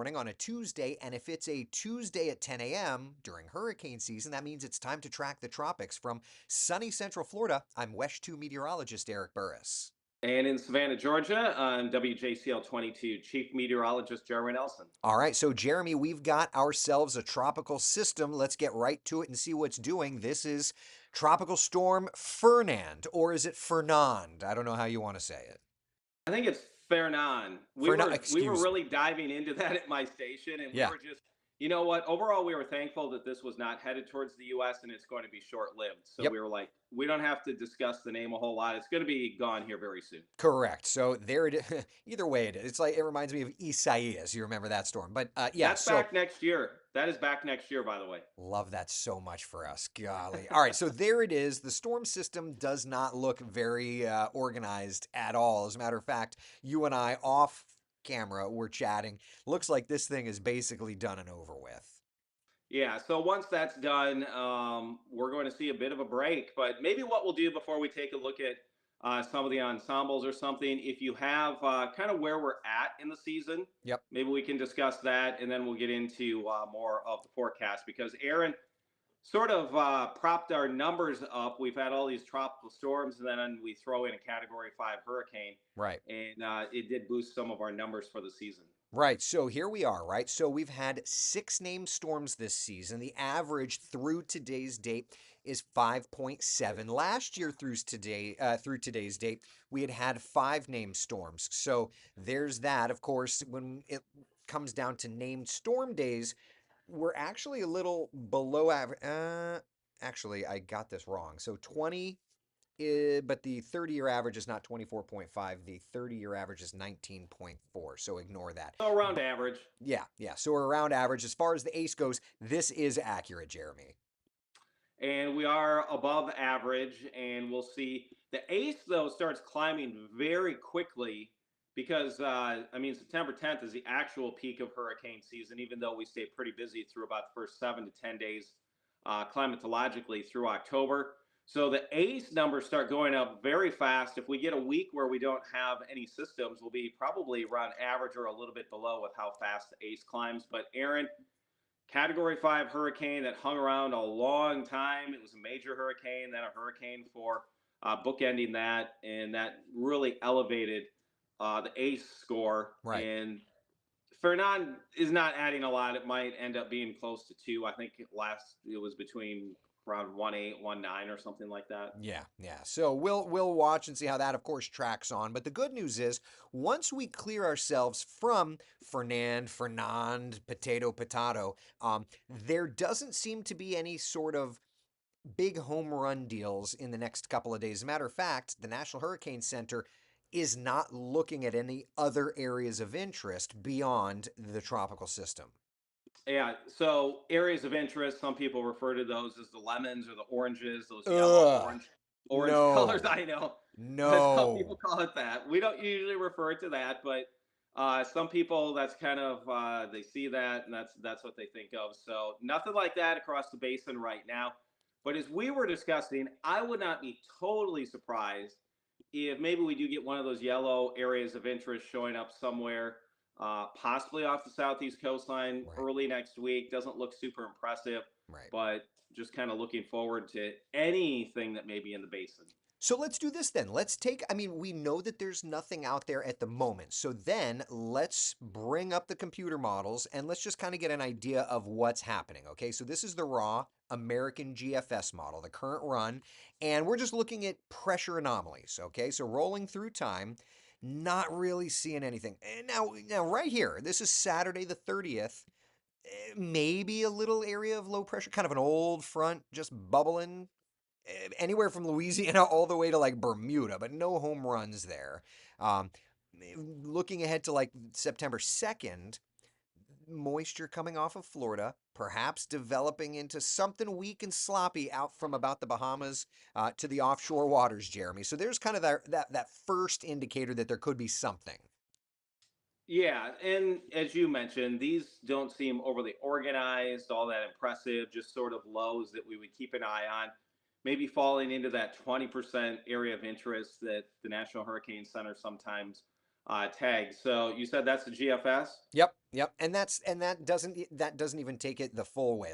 morning on a Tuesday, and if it's a Tuesday at 10 a.m. during hurricane season, that means it's time to track the tropics. From sunny Central Florida, I'm WESH 2 meteorologist Eric Burris. And in Savannah, Georgia, I'm WJCL 22 Chief Meteorologist Jeremy Nelson. All right, so Jeremy, we've got ourselves a tropical system. Let's get right to it and see what's doing. This is Tropical Storm Fernand, or is it Fernand? I don't know how you want to say it. I think it's Fernand. We Fernand, were we were excuse me. really diving into that at my station, and we Yeah. were just, you know what? Overall, we were thankful that this was not headed towards the U.S. and it's going to be short-lived. So Yep. we were like, we don't have to discuss the name a whole lot. It's going to be gone here very soon. Correct. So there it is. Either way, it is. It's like it reminds me of Isaias. You remember that storm, but yeah. That's So back next year. That is back next year, by the way. love that so much for us. Golly. All right. So there it is. The storm system does not look very organized at all. As a matter of fact, you and I off camera were chatting. Looks like this thing is basically done and over with. Yeah, so once that's done, we're going to see a bit of a break. But maybe what we'll do before we take a look at some of the ensembles or something, if you have kind of where we're at in the season, Yep. maybe we can discuss that, and then we'll get into more of the forecast because Aaron sort of propped our numbers up. We've had all these tropical storms, and then we throw in a Category 5 hurricane, Right. and it did boost some of our numbers for the season. Right. So here we are, right? So we've had six named storms this season. The average through today's date is 5.7. Last year through today's date, we had five named storms. So there's that. Of course, when it comes down to named storm days, we're actually a little below average. Actually, I got this wrong. So 20 but the 30-year average is not 24.5. The 30-year average is 19.4. So ignore that. So around But average. yeah, yeah. So we're around average. As far as the ace goes, this is accurate, Jeremy. And we are above average. And we'll see the ace though starts climbing very quickly because I mean September 10th is the actual peak of hurricane season. Even though we stay pretty busy through about the first 7 to 10 days climatologically through October. So the ace numbers start going up very fast. If we get a week where we don't have any systems, we'll be probably around average or a little bit below with how fast the ace climbs. But Aaron, Category 5 hurricane that hung around a long time. It was a major hurricane, then a hurricane for bookending that, and that really elevated the ACE score. Right. And Fernand is not adding a lot. It might end up being close to two. I think it was between around 1.8, 1.9 or something like that. Yeah, yeah. So we'll watch and see how that, of course, tracks on. But the good news is, once we clear ourselves from Fernand, potato, there doesn't seem to be any sort of big home run deals in the next couple of days. As a matter of fact, the National Hurricane Center is not looking at any other areas of interest beyond the tropical system. Yeah. So areas of interest, some people refer to those as the lemons or the oranges, those yellow Ugh. orange colors. No. I know, but some people No. call it that. We don't usually refer to that, but some people that's kind of they see that and that's what they think of. So nothing like that across the basin right now. But as we were discussing, I would not be totally surprised if maybe we do get one of those yellow areas of interest showing up somewhere, possibly off the southeast coastline Right. early next week. Doesn't look super impressive, Right. but just kind of looking forward to anything that may be in the basin. So let's do this then. I mean, we know that there's nothing out there at the moment. So then let's bring up the computer models and let's just kind of get an idea of what's happening. Okay. So this is the raw American GFS model, the current run, and we're just looking at pressure anomalies. Okay. So rolling through time, not really seeing anything. And now right here, this is Saturday the 30th. Maybe a little area of low pressure, kind of an old front just bubbling anywhere from Louisiana all the way to like Bermuda, but no home runs there. Um, Looking ahead to like September 2nd, moisture coming off of Florida, perhaps developing into something weak and sloppy out from about the Bahamas to the offshore waters, Jeremy. So there's kind of that first indicator that there could be something. Yeah, and as you mentioned, these don't seem overly organized, all that impressive, just sort of lows that we would keep an eye on. Maybe falling into that 20% area of interest that the National Hurricane Center sometimes tag. So you said that's the GFS? Yep, yep, and that doesn't even take it the full way.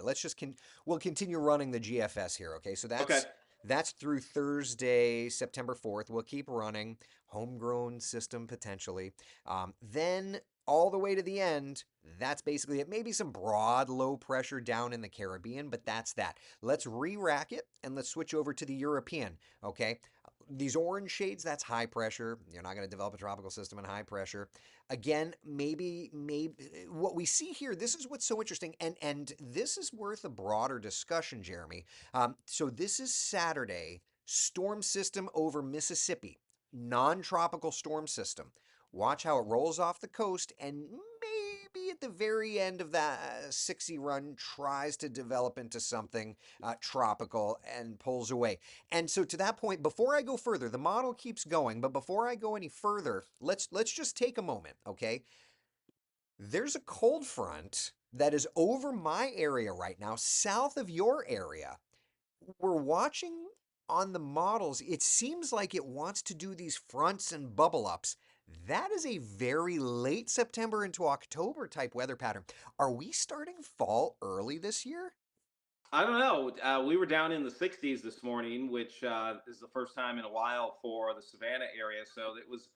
We'll continue running the GFS here, okay? So Okay. that's through Thursday, September 4th. We'll keep running homegrown system potentially. Then all the way to the end, that's basically it. Maybe some broad low pressure down in the Caribbean, but that's that. Let's re-rack it and let's switch over to the European, okay? These orange shades, that's high pressure. You're not going to develop a tropical system in high pressure. Again, maybe what we see here, this is what's so interesting, and this is worth a broader discussion, Jeremy. So this is Saturday, storm system over Mississippi, non-tropical storm system. Watch how it rolls off the coast and maybe at the very end of that 60 run tries to develop into something tropical and pulls away. And so to that point, before I go further, the model keeps going, but before I go any further, let's just take a moment, okay? There's a cold front that is over my area right now, south of your area. We're watching on the models, it seems like it wants to do these fronts and bubble ups. That is a very late September into October type weather pattern. Are we starting fall early this year? I don't know. We were down in the 60s this morning, which is the first time in a while for the Savannah area. So it was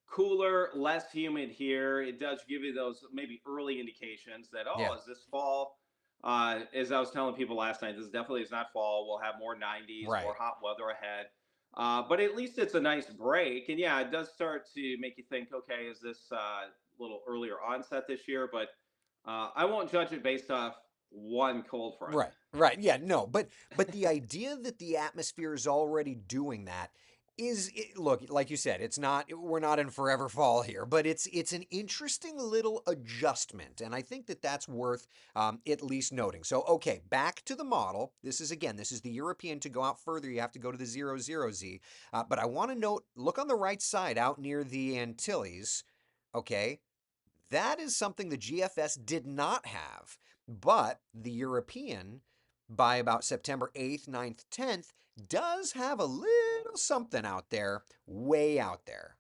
cooler, less humid here. It does give you those maybe early indications that, Yeah, oh, is this fall? As I was telling people last night, this definitely is not fall. We'll have more 90s, more right. hot weather ahead. But at least it's a nice break. And yeah, it does start to make you think, okay, is this a little earlier onset this year? But I won't judge it based off one cold front. Right, right. Yeah, no, but the idea that the atmosphere is already doing that look, like you said, it's not we're not in forever fall here, but it's an interesting little adjustment, and I think that that's worth at least noting. So, okay, back to the model. This is the European. To go out further, you have to go to the 00Z. But I want to note, look on the right side out near the Antilles. Okay, that is something the GFS did not have, but the European, by about September 8th, 9th, 10th, does have a little something out there, way out there.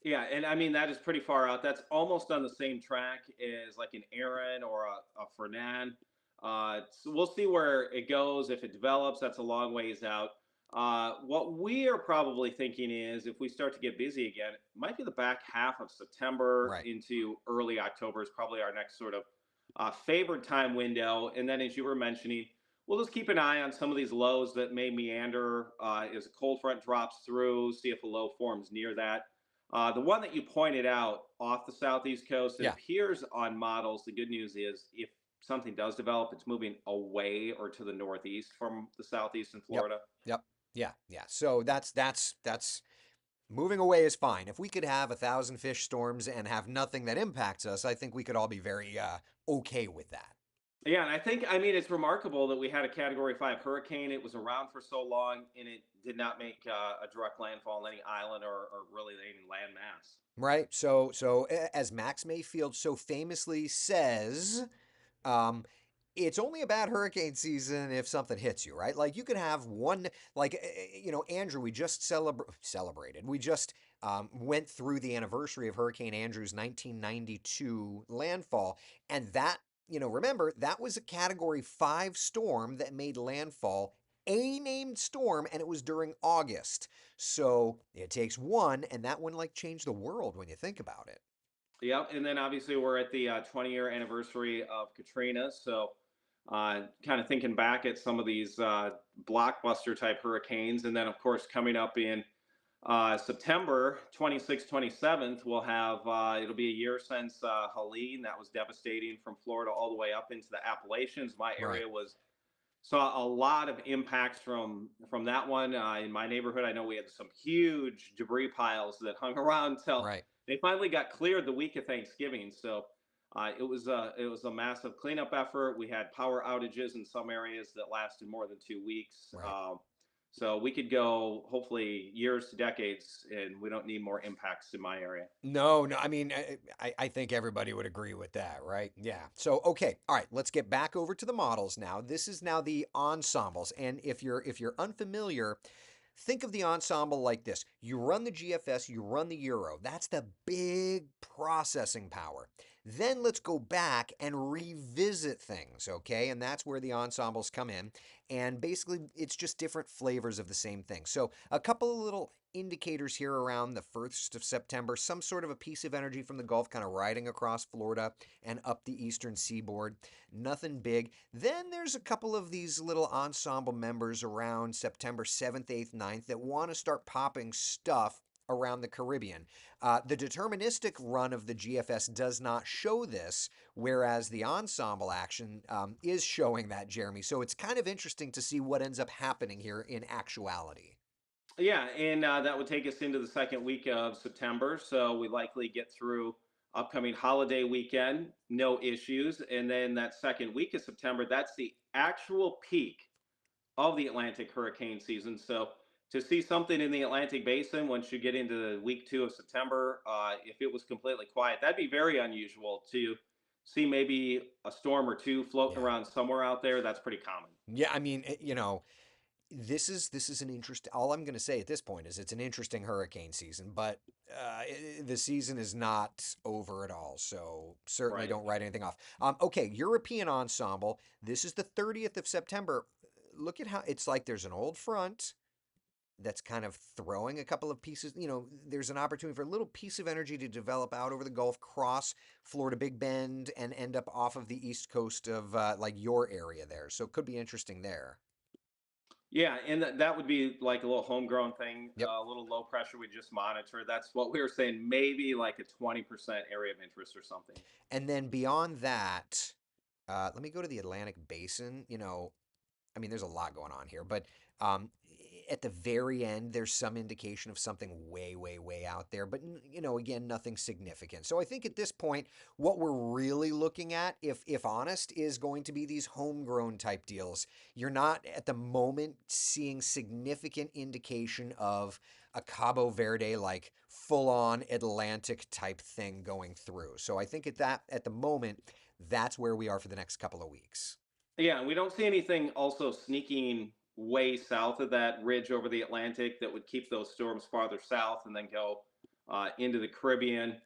Yeah, and I mean that is pretty far out. That's almost on the same track as like an Aaron or a Fernand. So we'll see where it goes if it develops. That's a long ways out. What we are probably thinking is if we start to get busy again, it might be the back half of September Right. into early October is probably our next sort of favored time window. And then, as you were mentioning, we'll just keep an eye on some of these lows that may meander as a cold front drops through, see if a low forms near that. The one that you pointed out off the southeast coast, it Yeah. appears on models. The good news is if something does develop, it's moving away or to the northeast from the southeast in Yep. Florida. Yep. Yeah. Yeah. So that's moving away is fine. If we could have 1,000 fish storms and have nothing that impacts us, I think we could all be very okay with that. Yeah, and I think I mean it's remarkable that we had a Category 5 hurricane. It was around for so long, and it did not make a direct landfall on any island or really any land mass. Right. As Max Mayfield so famously says, Um, it's only a bad hurricane season if something hits you, right? Like you could have one, like Andrew. We just celebrated. We just went through the anniversary of Hurricane Andrew's 1992 landfall, and that remember that was a Category 5 storm that made landfall. A named storm, and it was during August. So it takes one, and that one like changed the world when you think about it. Yep, and then obviously we're at the 20-year anniversary of Katrina, so kind of thinking back at some of these blockbuster type hurricanes, and then of course coming up in September 26th, 27th, we'll have it'll be a year since Helene that was devastating from Florida all the way up into the Appalachians. My Right, area was saw a lot of impacts from that one in my neighborhood. I know we had some huge debris piles that hung around till right. they finally got cleared the week of Thanksgiving. So it was a massive cleanup effort. We had power outages in some areas that lasted more than 2 weeks. Right. So we could go hopefully years to decades, and we don't need more impacts in my area. No, no. I mean, I think everybody would agree with that, right? Yeah. So, okay, all right. Let's get back over to the models now. This is now the ensembles, and if you're unfamiliar, think of the ensemble like this. You run the GFS, you run the Euro. That's the big processing power. Then let's go back and revisit things, okay? And that's where the ensembles come in. And basically, it's just different flavors of the same thing. So, a couple of little indicators here around the 1st of September, some sort of a piece of energy from the Gulf kind of riding across Florida and up the eastern seaboard. Nothing big. Then there's a couple of these little ensemble members around September 7th, 8th, 9th that want to start popping stuff around the Caribbean. The deterministic run of the GFS does not show this, whereas the ensemble action is showing that, Jeremy. So it's kind of interesting to see what ends up happening here in actuality. Yeah, and that would take us into the second week of September. So we likely get through upcoming holiday weekend, no issues. And then that second week of September, that's the actual peak of the Atlantic hurricane season. So to see something in the Atlantic basin once you get into week 2 of September, if it was completely quiet, that'd be very unusual to see maybe a storm or two floating Yeah. around somewhere out there. That's pretty common. Yeah, I mean, this is an interest. All I'm going to say at this point is it's an interesting hurricane season, but the season is not over at all. So certainly Right. don't write anything off. Okay, European ensemble. This is the 30th of September. Look at how it's like there's an old front that's kind of throwing a couple of pieces. There's an opportunity for a little piece of energy to develop out over the Gulf, cross Florida Big Bend, and end up off of the east coast of like your area there. So it could be interesting there. Yeah, and that would be like a little homegrown thing, Yep. a little low pressure we just monitor. That's what we were saying, maybe like a 20% area of interest or something. And then beyond that, let me go to the Atlantic Basin. I mean, there's a lot going on here, but um, at the very end, there's some indication of something way, way, way out there. But again, nothing significant. So I think at this point, what we're really looking at, if honest, is going to be these homegrown type deals. You're not at the moment seeing significant indication of a Cabo Verde like full on Atlantic type thing going through. So I think at the moment, that's where we are for the next couple of weeks. Yeah, and we don't see anything also sneaking way south of that ridge over the Atlantic that would keep those storms farther south and then go into the Caribbean.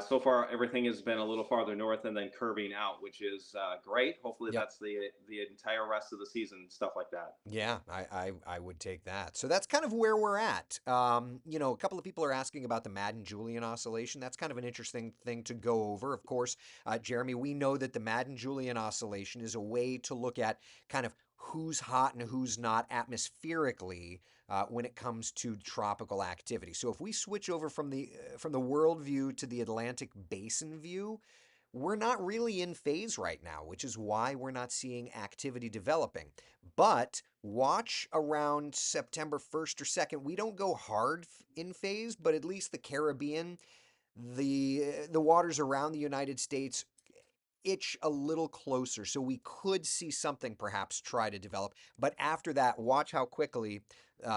So far, everything has been a little farther north and then curving out, which is great. Hopefully, Yep. that's the entire rest of the season, stuff like that. Yeah, I would take that. So that's kind of where we're at. A couple of people are asking about the Madden-Julian oscillation. That's kind of an interesting thing to go over. Of course, Jeremy, we know that the Madden-Julian oscillation is a way to look at kind of who's hot and who's not atmospherically when it comes to tropical activity. So if we switch over from the world view to the Atlantic Basin view, we're not really in phase right now, which is why we're not seeing activity developing. But watch around September 1st or 2nd. We don't go hard in phase, but at least the Caribbean, the waters around the United States itch a little closer. So we could see something perhaps try to develop. But after that, watch how quickly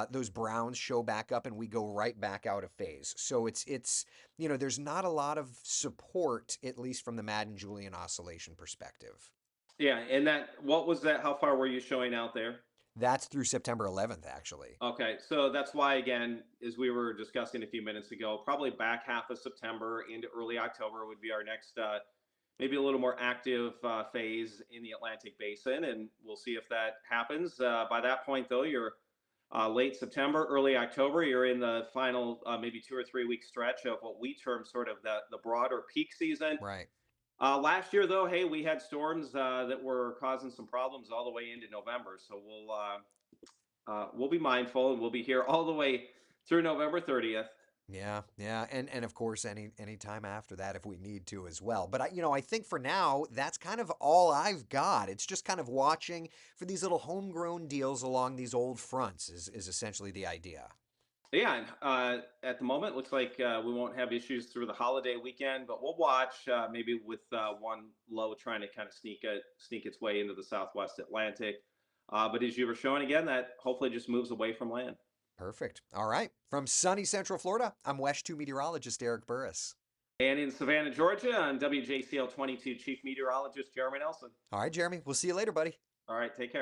those browns show back up and we go right back out of phase. So there's not a lot of support, at least from the Madden-Julian oscillation perspective. Yeah, and what was that? How far were you showing out there? That's through September 11th, actually. Okay, so that's why, again, as we were discussing a few minutes ago, probably back half of September into early October would be our next, maybe a little more active phase in the Atlantic Basin, and we'll see if that happens. By that point, though, you're late September, early October. You're in the final maybe 2 or 3 week stretch of what we term sort of the broader peak season. Right. Last year, though, hey, we had storms that were causing some problems all the way into November, so we'll be mindful and we'll be here all the way through November 30th. Yeah, yeah, and of course any time after that if we need to as well. But I think for now that's kind of all I've got. It's just kind of watching for these little homegrown deals along these old fronts is essentially the idea. Yeah, and at the moment, looks like we won't have issues through the holiday weekend, but we'll watch maybe with one low trying to kind of sneak its way into the Southwest Atlantic. But as you were showing again, that hopefully just moves away from land. Perfect. All right. From sunny Central Florida, I'm WESH 2 meteorologist Eric Burris. And in Savannah, Georgia, I'm WJCL 22 Chief Meteorologist Jeremy Nelson. All right, Jeremy. We'll see you later, buddy. All right, take care.